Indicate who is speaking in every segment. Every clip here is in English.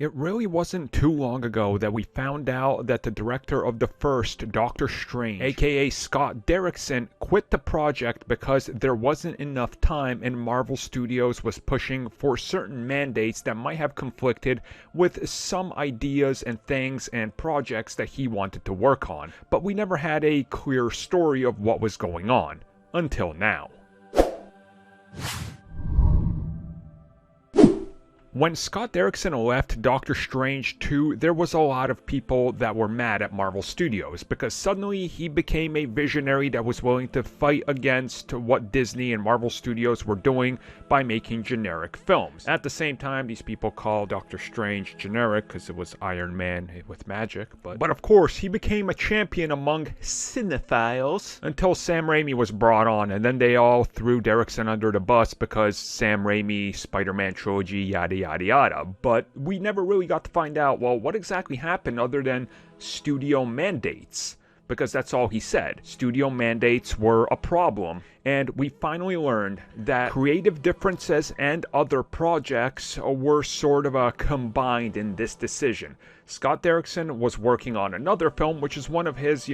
Speaker 1: It really wasn't too long ago that we found out that the director of the first Doctor Strange, aka Scott Derrickson, quit the project because there wasn't enough time and Marvel Studios was pushing for certain mandates that might have conflicted with some ideas and things and projects that he wanted to work on. But we never had a clear story of what was going on, until now. When Scott Derrickson left Doctor Strange 2, there was a lot of people that were mad at Marvel Studios because suddenly he became a visionary that was willing to fight against what Disney and Marvel Studios were doing by making generic films. At the same time, these people call Doctor Strange generic because it was Iron Man with magic, but of course he became a champion among cinephiles until Sam Raimi was brought on, and then they all threw Derrickson under the bus because Sam Raimi, Spider-Man trilogy, yada yada yada. But we never really got to find out, well, what exactly happened other than studio mandates, because that's all he said. Studio mandates were a problem, and we finally learned that creative differences and other projects were sort of combined in this decision. Scott Derrickson was working on another film, which is one of his,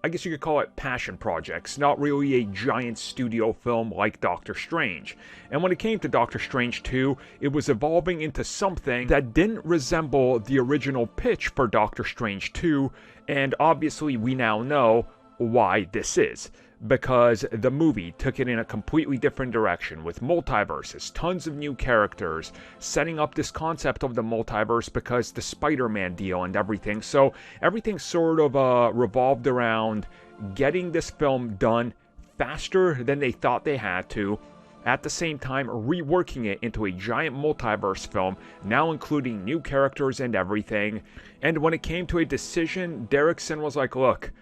Speaker 1: I guess you could call it passion projects, not really a giant studio film like Doctor Strange. And when it came to Doctor Strange 2, it was evolving into something that didn't resemble the original pitch for Doctor Strange 2, and obviously we now know why this is. Because the movie took it in a completely different direction with multiverses, tons of new characters, setting up this concept of the multiverse because the Spider-Man deal and everything. So everything sort of revolved around getting this film done faster than they thought they had to, at the same time reworking it into a giant multiverse film, now including new characters and everything. And when it came to a decision, Derrickson was like, look,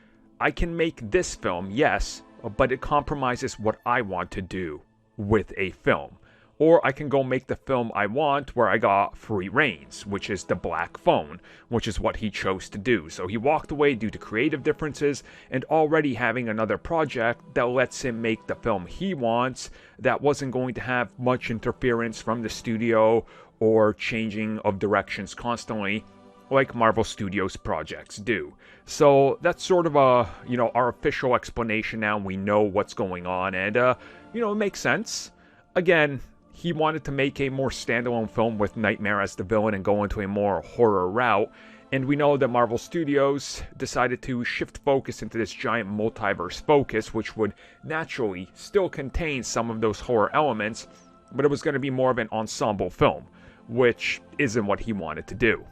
Speaker 1: I can make this film, yes, but it compromises what I want to do with a film. Or I can go make the film I want where I got free reins, which is the Black Phone, which is what he chose to do. So he walked away due to creative differences and already having another project that lets him make the film he wants that wasn't going to have much interference from the studio or changing of directions constantly, like Marvel Studios projects do. So that's sort of our official explanation now. We know what's going on, and it makes sense. Again, he wanted to make a more standalone film with Nightmare as the villain and go into a more horror route, and we know that Marvel Studios decided to shift focus into this giant multiverse focus, which would naturally still contain some of those horror elements, but it was going to be more of an ensemble film, which isn't what he wanted to do.